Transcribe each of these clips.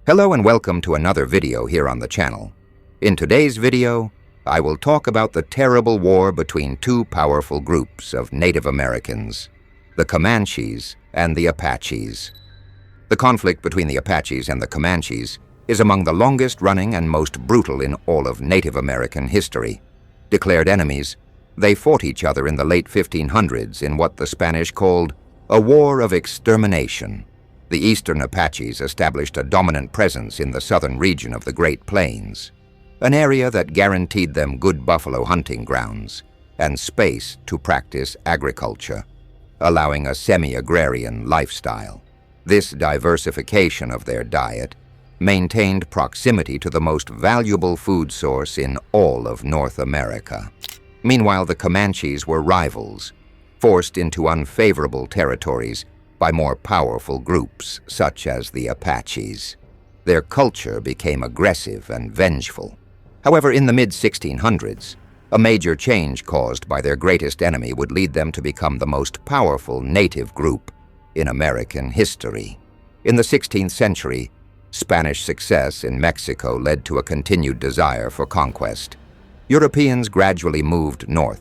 Hello and welcome to another video here on the channel. In today's video, I will talk about the terrible war between two powerful groups of Native Americans, the Comanches and the Apaches. The conflict between the Apaches and the Comanches is among the longest-running and most brutal in all of Native American history. Declared enemies, they fought each other in the late 1500s in what the Spanish called a war of extermination. The eastern Apaches established a dominant presence in the southern region of the Great Plains, an area that guaranteed them good buffalo hunting grounds and space to practice agriculture, allowing a semi-agrarian lifestyle. This diversification of their diet maintained proximity to the most valuable food source in all of North America. Meanwhile, the Comanches were rivals, forced into unfavorable territories by more powerful groups such as the Apaches. Their culture became aggressive and vengeful. However, in the mid-1600s, a major change caused by their greatest enemy would lead them to become the most powerful native group in American history. In the 16th century, Spanish success in Mexico led to a continued desire for conquest. Europeans gradually moved north,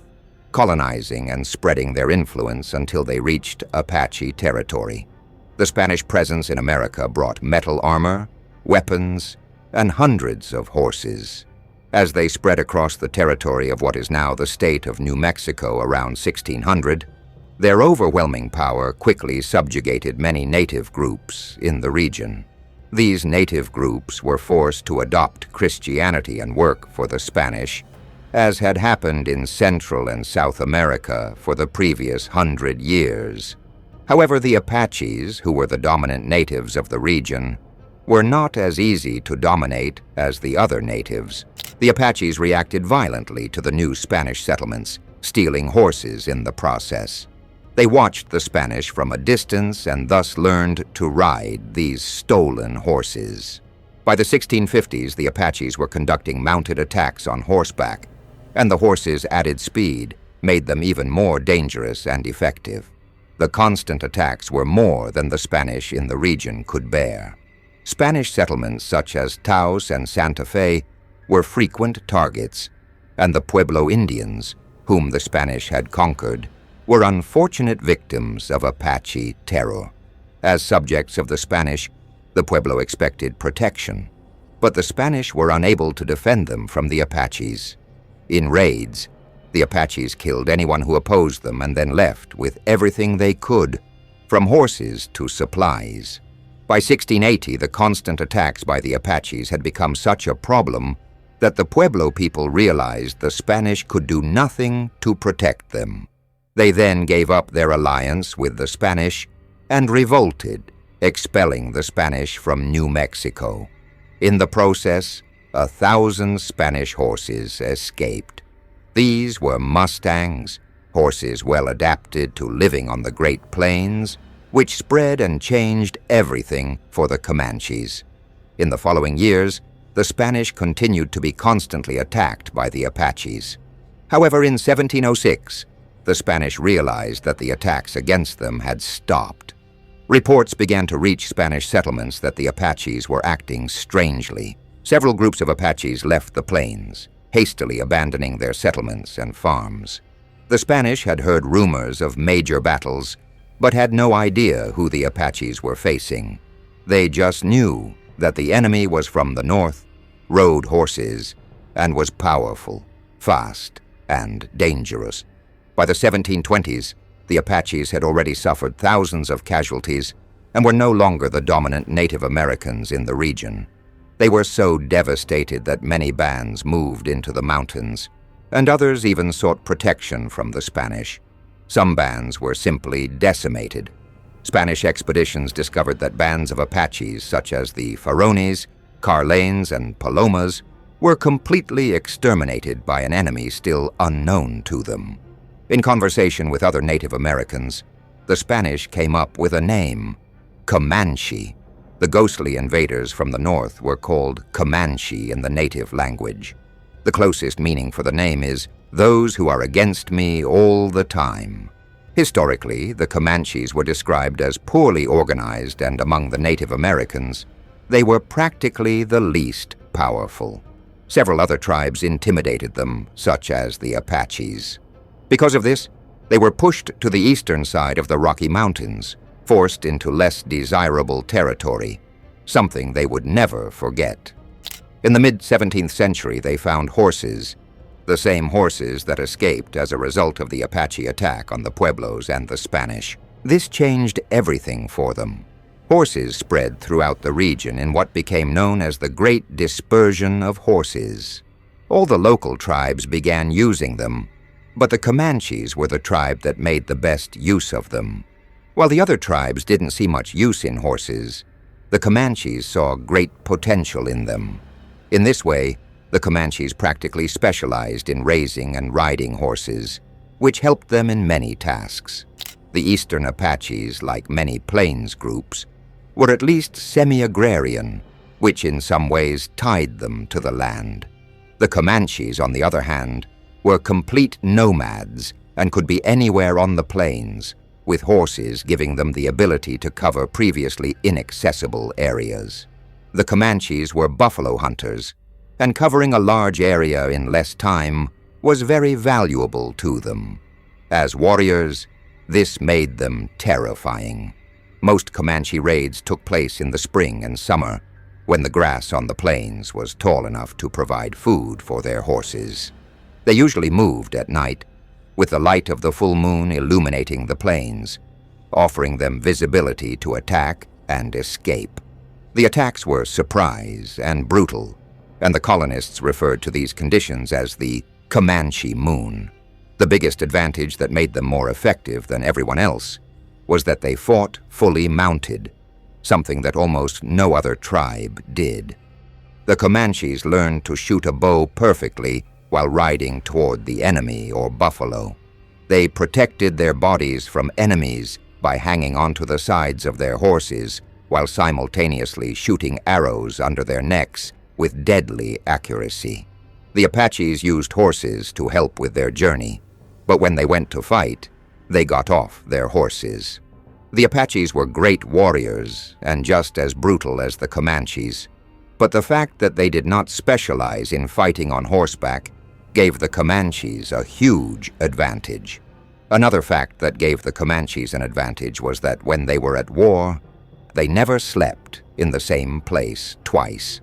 colonizing and spreading their influence until they reached Apache territory. The Spanish presence in America brought metal armor, weapons, and hundreds of horses. As they spread across the territory of what is now the state of New Mexico around 1600, their overwhelming power quickly subjugated many native groups in the region. These native groups were forced to adopt Christianity and work for the Spanish, as had happened in Central and South America for the previous 100 years. However, the Apaches, who were the dominant natives of the region, were not as easy to dominate as the other natives. The Apaches reacted violently to the new Spanish settlements, stealing horses in the process. They watched the Spanish from a distance and thus learned to ride these stolen horses. By the 1650s, the Apaches were conducting mounted attacks on horseback, and the horses' added speed made them even more dangerous and effective. The constant attacks were more than the Spanish in the region could bear. Spanish settlements such as Taos and Santa Fe were frequent targets, and the Pueblo Indians, whom the Spanish had conquered, were unfortunate victims of Apache terror. As subjects of the Spanish, the Pueblo expected protection, but the Spanish were unable to defend them from the Apaches. In raids, the Apaches killed anyone who opposed them and then left with everything they could, from horses to supplies. By 1680, the constant attacks by the Apaches had become such a problem that the Pueblo people realized the Spanish could do nothing to protect them. They then gave up their alliance with the Spanish and revolted, expelling the Spanish from New Mexico. In the process, 1,000 Spanish horses escaped. These were mustangs, horses well adapted to living on the Great Plains, which spread and changed everything for the Comanches. In the following years, the Spanish continued to be constantly attacked by the Apaches. However, in 1706, the Spanish realized that the attacks against them had stopped. Reports began to reach Spanish settlements that the Apaches were acting strangely. Several groups of Apaches left the plains, hastily abandoning their settlements and farms. The Spanish had heard rumors of major battles, but had no idea who the Apaches were facing. They just knew that the enemy was from the north, rode horses, and was powerful, fast, and dangerous. By the 1720s, the Apaches had already suffered thousands of casualties and were no longer the dominant Native Americans in the region. They were so devastated that many bands moved into the mountains, and others even sought protection from the Spanish. Some bands were simply decimated. Spanish expeditions discovered that bands of Apaches such as the Farones, Carlanes, and Palomas were completely exterminated by an enemy still unknown to them. In conversation with other Native Americans, the Spanish came up with a name, Comanche. The ghostly invaders from the north were called Comanche in the native language. The closest meaning for the name is, "those who are against me all the time." Historically, the Comanches were described as poorly organized and, among the Native Americans, they were practically the least powerful. Several other tribes intimidated them, such as the Apaches. Because of this, they were pushed to the eastern side of the Rocky Mountains, forced into less desirable territory, something they would never forget. In the mid-17th century, they found horses, the same horses that escaped as a result of the Apache attack on the Pueblos and the Spanish. This changed everything for them. Horses spread throughout the region in what became known as the Great Dispersion of Horses. All the local tribes began using them, but the Comanches were the tribe that made the best use of them. While the other tribes didn't see much use in horses, the Comanches saw great potential in them. In this way, the Comanches practically specialized in raising and riding horses, which helped them in many tasks. The eastern Apaches, like many plains groups, were at least semi-agrarian, which in some ways tied them to the land. The Comanches, on the other hand, were complete nomads and could be anywhere on the plains, with horses giving them the ability to cover previously inaccessible areas. The Comanches were buffalo hunters, and covering a large area in less time was very valuable to them. As warriors, this made them terrifying. Most Comanche raids took place in the spring and summer, when the grass on the plains was tall enough to provide food for their horses. They usually moved at night, with the light of the full moon illuminating the plains, offering them visibility to attack and escape. The attacks were surprise and brutal, and the colonists referred to these conditions as the Comanche moon. The biggest advantage that made them more effective than everyone else was that they fought fully mounted, something that almost no other tribe did. The Comanches learned to shoot a bow perfectly while riding toward the enemy or buffalo. They protected their bodies from enemies by hanging onto the sides of their horses while simultaneously shooting arrows under their necks with deadly accuracy. The Apaches used horses to help with their journey, but when they went to fight, they got off their horses. The Apaches were great warriors and just as brutal as the Comanches, but the fact that they did not specialize in fighting on horseback gave the Comanches a huge advantage. Another fact that gave the Comanches an advantage was that when they were at war, they never slept in the same place twice.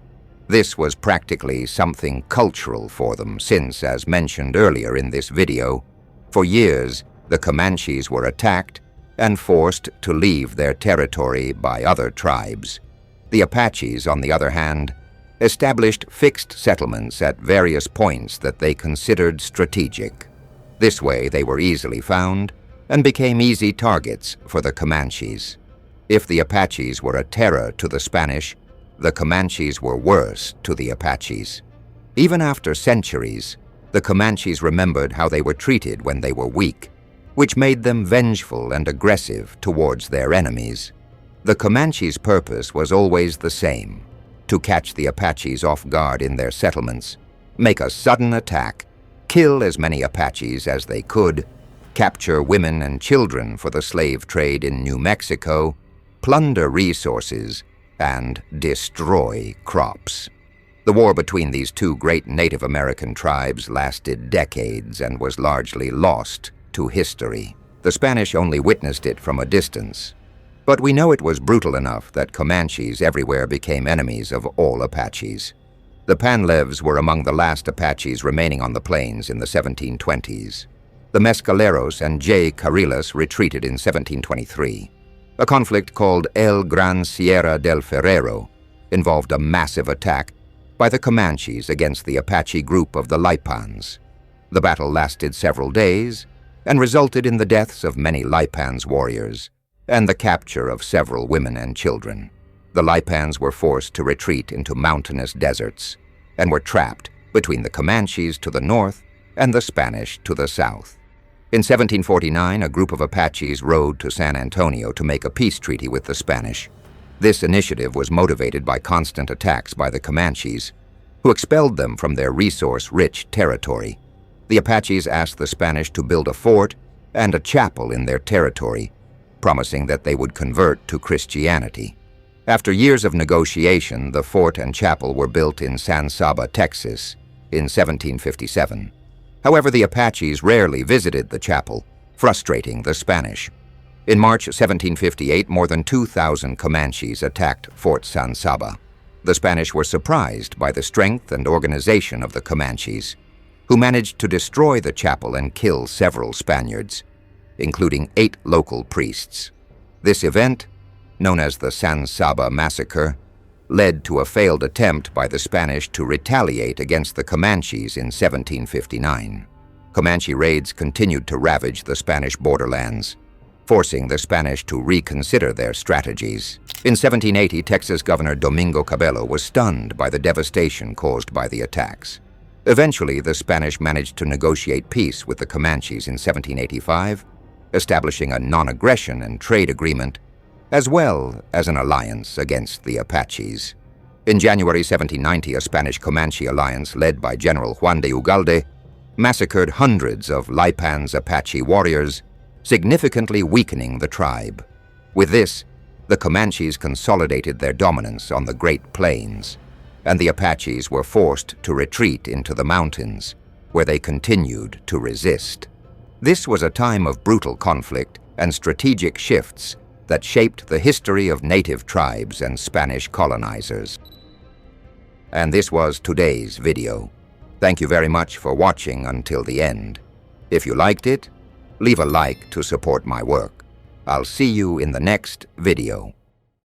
This was practically something cultural for them since, as mentioned earlier in this video, for years the Comanches were attacked and forced to leave their territory by other tribes. The Apaches, on the other hand, established fixed settlements at various points that they considered strategic. This way they were easily found and became easy targets for the Comanches. If the Apaches were a terror to the Spanish, the Comanches were worse to the Apaches. Even after centuries, the Comanches remembered how they were treated when they were weak, which made them vengeful and aggressive towards their enemies. The Comanches' purpose was always the same: to catch the Apaches off guard in their settlements, make a sudden attack, kill as many Apaches as they could, capture women and children for the slave trade in New Mexico, plunder resources, and destroy crops. The war between these two great Native American tribes lasted decades and was largely lost to history. The Spanish only witnessed it from a distance, but we know it was brutal enough that Comanches everywhere became enemies of all Apaches. The Panlevs were among the last Apaches remaining on the plains in the 1720s. The Mescaleros and J. Carriles retreated in 1723. A conflict called El Gran Sierra del Ferrero involved a massive attack by the Comanches against the Apache group of the Lipans. The battle lasted several days and resulted in the deaths of many Lipans warriors and the capture of several women and children. The Lipans were forced to retreat into mountainous deserts and were trapped between the Comanches to the north and the Spanish to the south. In 1749, a group of Apaches rode to San Antonio to make a peace treaty with the Spanish. This initiative was motivated by constant attacks by the Comanches, who expelled them from their resource-rich territory. The Apaches asked the Spanish to build a fort and a chapel in their territory, promising that they would convert to Christianity. After years of negotiation, the fort and chapel were built in San Saba, Texas, in 1757. However, the Apaches rarely visited the chapel, frustrating the Spanish. In March 1758, more than 2,000 Comanches attacked Fort San Saba. The Spanish were surprised by the strength and organization of the Comanches, who managed to destroy the chapel and kill several Spaniards, including 8 local priests. This event, known as the San Saba Massacre, led to a failed attempt by the Spanish to retaliate against the Comanches in 1759. Comanche raids continued to ravage the Spanish borderlands, forcing the Spanish to reconsider their strategies. In 1780, Texas Governor Domingo Cabello was stunned by the devastation caused by the attacks. Eventually, the Spanish managed to negotiate peace with the Comanches in 1785, establishing a non-aggression and trade agreement, as well as an alliance against the Apaches. In January 1790, a Spanish-Comanche alliance led by General Juan de Ugalde massacred hundreds of Lipan's Apache warriors, significantly weakening the tribe. With this, the Comanches consolidated their dominance on the Great Plains, and the Apaches were forced to retreat into the mountains, where they continued to resist. This was a time of brutal conflict and strategic shifts that shaped the history of native tribes and Spanish colonizers. And this was today's video. Thank you very much for watching until the end. If you liked it, leave a like to support my work. I'll see you in the next video.